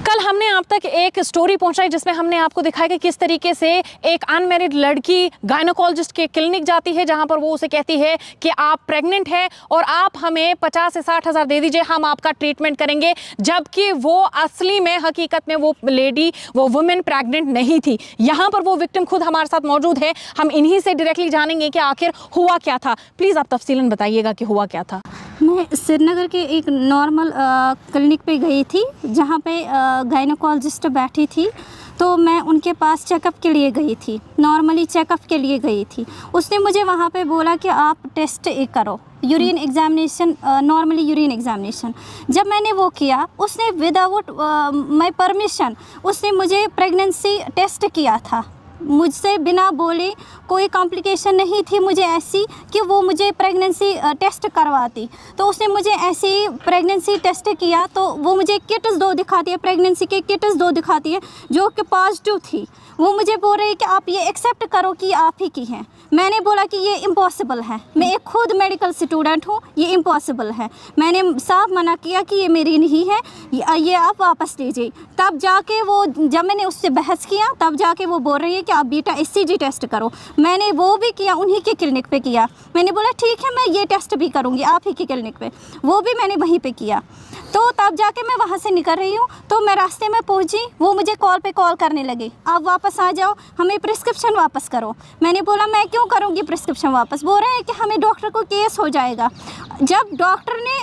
कल हमने आप तक एक स्टोरी पहुंचाई जिसमें हमने आपको दिखाया कि किस तरीके से एक अनमैरिड लड़की गायनोकोलॉजिस्ट के क्लिनिक जाती है, जहां पर वो उसे कहती है कि आप प्रेग्नेंट हैं और आप हमें 50 से 60 हज़ार दे दीजिए, हम आपका ट्रीटमेंट करेंगे। जबकि वो असली में हकीकत में वो लेडी, वो वुमेन प्रेग्नेंट नहीं थी। यहाँ पर वो विक्टिम खुद हमारे साथ मौजूद है। हम इन्हीं से डायरेक्टली जानेंगे कि आखिर हुआ क्या था। प्लीज़ आप तफसीलन बताइएगा कि हुआ क्या था। मैं श्रीनगर के एक नॉर्मल क्लिनिक पे गई थी जहाँ पे गायनोकोलॉजिस्ट बैठी थी, तो मैं उनके पास चेकअप के लिए गई थी, नॉर्मली चेकअप के लिए गई थी। उसने मुझे वहाँ पे बोला कि आप टेस्ट करो, urine examination, normally urine examination. जब मैंने वो किया, उसने विदाउट माय परमिशन उसने मुझे प्रेगनेंसी टेस्ट किया था। मुझसे बिना बोले, कोई कॉम्प्लिकेशन नहीं थी मुझे ऐसी कि वो मुझे प्रेगनेंसी टेस्ट करवाती। तो उसने मुझे ऐसे ही प्रेगनेंसी टेस्ट किया, तो वो मुझे किट्स 2 दिखाती है, प्रेगनेंसी के किट्स 2 दिखाती है जो कि पॉजिटिव थी। वो मुझे बोल रही है कि आप ये एक्सेप्ट करो कि आप ही की हैं। मैंने बोला कि ये इम्पॉसिबल है, मैं एक खुद मेडिकल स्टूडेंट हूँ, ये इम्पॉसिबल है। मैंने साफ मना किया कि ये मेरी नहीं है, ये आप वापस लीजिए। तब जाके वो, जब मैंने उससे बहस किया, तब जाके वो बोल रही है कि आप बीटा SCG टेस्ट करो। मैंने वो भी किया, उन्हीं के क्लिनिक पे किया। मैंने बोला ठीक है, मैं ये टेस्ट भी करूँगी आप ही की क्लिनिक पे, वो भी मैंने वहीं पे किया। तो तब जाके मैं वहाँ से निकल रही हूँ, तो मैं रास्ते में पहुँची, वो मुझे कॉल पे कॉल करने लगे, आप वापस आ जाओ, हमें प्रिस्क्रिप्शन वापस करो। मैंने बोला मैं क्यों करूँगी प्रिस्क्रिप्शन वापस? बोल रहे हैं कि हमें डॉक्टर को केस हो जाएगा। जब डॉक्टर ने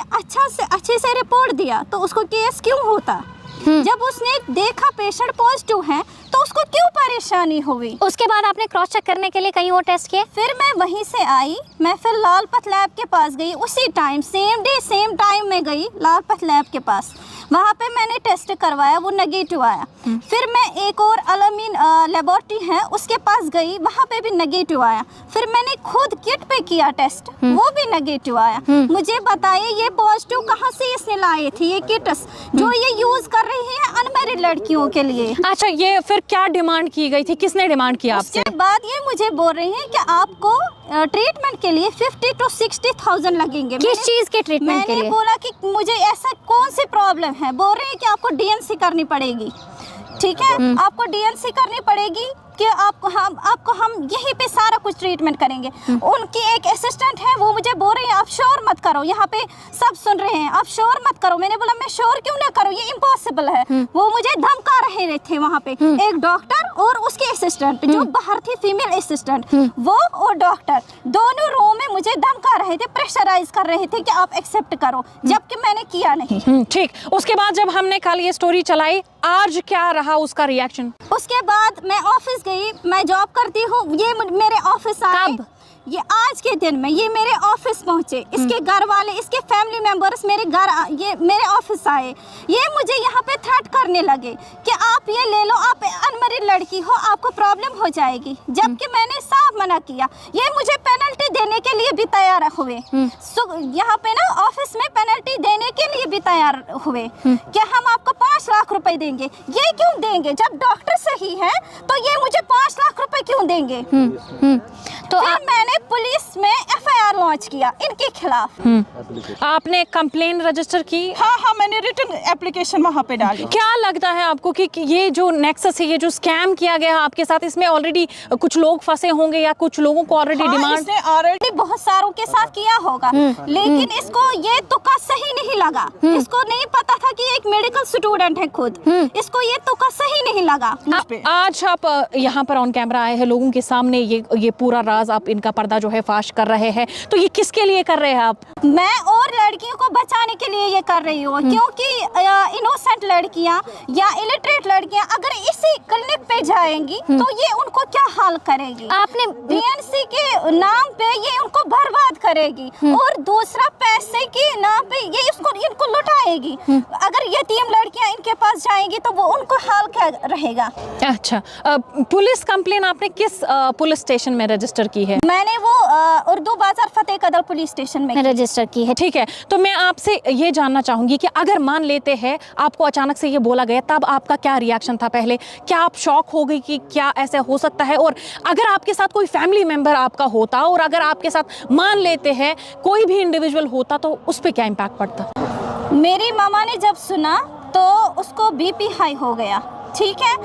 अच्छे से रिपोर्ट दिया तो उसको केस क्यों होता? जब उसने देखा पेशेंट पॉजिटिव है तो उसको क्यों परेशानी हुई? उसके बाद आपने क्रॉस चेक करने के लिए कहीं और टेस्ट किए? फिर मैं वहीं से आई, मैं फिर लालपत लैब के पास गई, उसी time same day same time में गई लालपत लैब के पास। वहाँ पे मैंने टेस्ट करवाया, वो नेगेटिव आया। फिर मैं एक और अलामीन लेबोरेटरी है उसके पास गई, वहाँ पे भी नेगेटिव आया। फिर मैंने खुद किट पे किया टेस्ट, वो भी नेगेटिव आया। मुझे बताइए ये पॉजिटिव कहाँ से इसने लाए थे ये किट्स जो ये यूज कर रही है अनमैरिड लड़कियों के लिए? अच्छा, ये फिर क्या डिमांड की गई थी, किसने डिमांड किया आपसे? उसके बाद ये मुझे बोल रही हैं कि आपको ट्रीटमेंट के लिए 50 to 60,000 लगेंगे। किस चीज के ट्रीटमेंट के लिए? मैंने बोला कि मुझे ऐसा कौन सी प्रॉब्लम है? बोल रहे हैं कि आपको DNC करनी पड़ेगी। ठीक है, आपको DNC करनी पड़ेगी कि आपको हम यहीं पे सारा कुछ ट्रीटमेंट करेंगे। उनकी एक असिस्टेंट है, वो मुझे बोल रही है आप शोर मत करो, यहाँ पे सब सुन रहे हैं, आप शोर मत करो। मैंने बोला मैं शोर क्यों ना करूँ, ये इम्पॉसिबल है। वो मुझे धमका रहे थे वहाँ पे, एक डॉक्टर और उसकी असिस्टेंट जो बाहर थी, फीमेल असिस्टेंट, वो और डॉक्टर दोनों रूम में मुझे धमका रहे थे, प्रेशराइज कर रहे थे कि आप एक्सेप्ट करो, जबकि मैंने किया नहीं। ठीक, उसके बाद जब हमने कल ये स्टोरी चलाई, आज क्या रहा उसका रिएक्शन? उसके बाद मैं ऑफिस गई, मैं जॉब करती हूँ, ये मेरे ऑफिस आए। ये आज के दिन में ये मेरे ऑफिस पहुँचे, इसके घर वाले, इसके फैमिली मेंबर्स मेरे घर, ये मेरे ऑफिस आए। ये मुझे यहाँ पे थ्रेट करने लगे कि आप ये ले लो, आप अनमैरिड लड़की हो, आपको प्रॉब्लम हो जाएगी। जबकि मैंने साफ मना किया। ये मुझे पेनल्टी देने के लिए भी तैयार हुए, यहाँ पे ना ऑफिस में पेनल्टी देने के लिए भी तैयार हुए कि हम आपको 5 लाख रुपए देंगे। ये क्यों देंगे? जब डॉक्टर सही है तो ये मुझे 5 लाख रुपए क्यों देंगे? तो मैंने पुलिस में FIR लॉन्च किया इनके खिलाफ। आपने कंप्लेन रजिस्टर की? हाँ, मैंने रिटन एप्लीकेशन वहाँ पे डाली। क्या लगता है आपको कि ये जो नेक्सस है, ये जो स्कैम किया गया है आपके साथ, इसमें ऑलरेडी कुछ लोग फंसे होंगे या कुछ लोगों को ऑलरेडी डिमांड? इसने ऑलरेडी बहुत सारों के साथ किया होगा, लेकिन इसको ये तुक्का सही नहीं लगा। इसको नहीं पता था कि एक मेडिकल स्टूडेंट है खुद, इसको ये तुक्का सही नहीं लगा। आज आप यहाँ पर ऑन कैमरा आए हैं लोगों के सामने, ये पूरा राज आप इनका पर्दा जो है फाश कर रहे हैं, तो ये किसके लिए कर रहे हैं आप? मैं और लड़कियों को बचाने के लिए ये कर रही हूँ, क्योंकि इनोसेंट लड़कियाँ या इलिटरेट लड़कियाँ अगर इसी क्लिनिक पे जाएंगी तो ये उनको क्या हाल करेगी? आपने DNC के नाम पे ये उनको बर्बाद करेगी, और दूसरा पैसे के नाम पे ये इनको लुटाएगी। अगर यतीम लड़कियाँ इनके पास जाएंगी तो वो उनको हाल क्या रहेगा? अच्छा, पुलिस कंप्लेन आपने किस पुलिस स्टेशन में रजिस्टर की है? मैंने वो उर्दू बाजार फतेह कदर पुलिस स्टेशन में रजिस्टर की है। ठीक है, तो मैं आपसे ये जानना चाहूंगी कि अगर मान लेते हैं आपको अचानक से ये बोला गया, तब आपका क्या रिएक्शन था? पहले क्या आप शॉक हो गई कि क्या ऐसा हो सकता है? और अगर आपके साथ कोई फैमिली मेंबर आपका होता और अगर आपके साथ मान लेते हैं कोई भी इंडिविजुअल होता तो उस पर क्या इम्पैक्ट पड़ता? मेरी मामा ने जब सुना तो उसको बीपी हाई हो गया, ठीक है।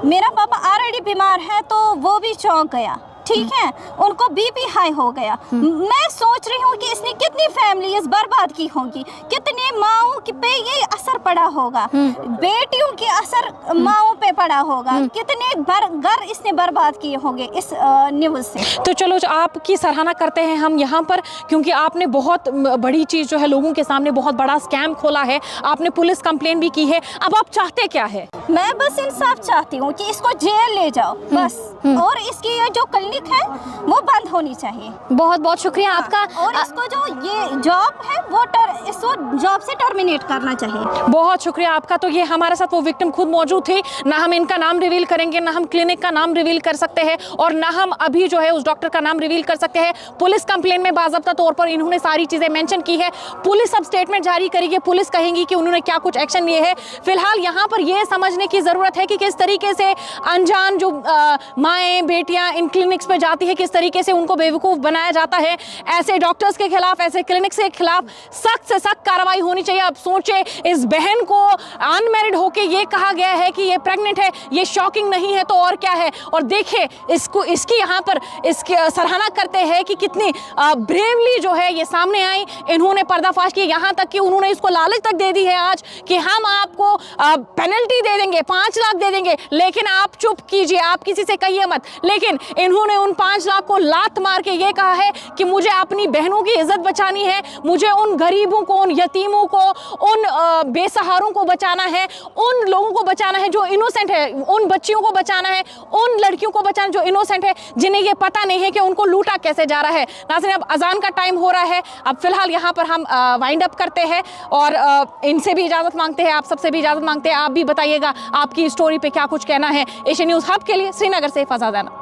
मेरा पापा ऑलरेडी बीमार है तो वो भी चौंक गया, ठीक है। उनको बीपी हाई हो गया। मैं सोच रही हूँ कि इसने कितनी फैमिलीज बर्बाद की होंगी, कितनी माओं पे ये असर पड़ा होगा, बेटियों के असर माओं पे पड़ा होगा, कितने घर इसने बर्बाद किए होंगे इस न्यूज़ से। तो चलो आपकी सराहना करते हैं हम यहाँ पर, क्योंकि आपने बहुत बड़ी चीज़ जो है लोगों के सामने बहुत बड़ा स्कैम खोला है, आपने पुलिस कंप्लेंट भी की है। अब आप चाहते क्या है? मैं बस इंसाफ चाहती हूँ कि इसको जेल ले जाओ बस, और इसकी ये जो क्लिनिक है वो बंद होनी चाहिए। बहुत बहुत शुक्रिया आपका। और इसको जो ये जॉब है वो इसको जॉब से टर्मिनेट करना चाहिए। बहुत शुक्रिया आपका। तो ये हमारे साथ वो विक्टिम खुद मौजूद थी, ना हम इनका नाम रिवील करेंगे, ना हम क्लिनिक का नाम रिवील कर सकते हैं, और ना हम अभी जो है उस डॉक्टर का नाम रिवील कर सकते हैं। पुलिस कंप्लेंट में बाज़ाब्ता तौर पर इन्होंने सारी चीज़ें मेंशन की है। पुलिस अब स्टेटमेंट जारी करेगी, पुलिस कहेंगी कि उन्होंने क्या कुछ एक्शन लिए है। फिलहाल यहाँ पर यह समझने की ज़रूरत है कि किस तरीके से अनजान जो माएँ बेटियाँ इन क्लिनिक्स पर जाती है, किस तरीके से उनको बेवकूफ़ बनाया जाता है। ऐसे डॉक्टर्स के खिलाफ, ऐसे क्लिनिक्स के खिलाफ सख्त से सख्त कार्रवाई होनी चाहिए। अब सोचे, इस बहन को अनमैरिड होके ये कहा गया है कि ये प्रेग्नेंट है, ये शॉकिंग नहीं है तो और क्या है। और देखिए इसको, इसकी यहाँ पर इसकी सराहना करते हैं कि कितनी ब्रेवली जो है ये सामने आई, इन्होंने पर्दाफाश किया। यहाँ तक कि उन्होंने इसको लालच तक दे दी है आज कि हम आपको पेनल्टी दे देंगे, 5 लाख दे देंगे, लेकिन आप चुप कीजिए, आप किसी से कहिए मत। लेकिन इन्होंने उन 5 लाख को लात मार के ये कहा है कि मुझे अपनी बहनों की इज्जत बचानी है, मुझे उन गरीबों को, उन यतीमों को, उन बेसहारों को बचाना है, उन लोगों को बचाना है जो इनोसेंट है, उन बच्चियों को बचाना है, उन लड़कियों को बचाना जो इनोसेंट है, जिन्हें ये पता नहीं है कि उनको लूटा कैसे जा रहा है। नाज़रीन, अब अजान का टाइम हो रहा है, अब फिलहाल यहाँ पर हम वाइंड अप करते हैं और इनसे भी इजाज़त मांगते हैं, आप सबसे भी इजाज़त मांगते हैं। आप भी बताइएगा आपकी स्टोरी पे क्या कुछ कहना है। एशियन न्यूज़ हब के लिए श्रीनगर से फज़ा ज़ैनब।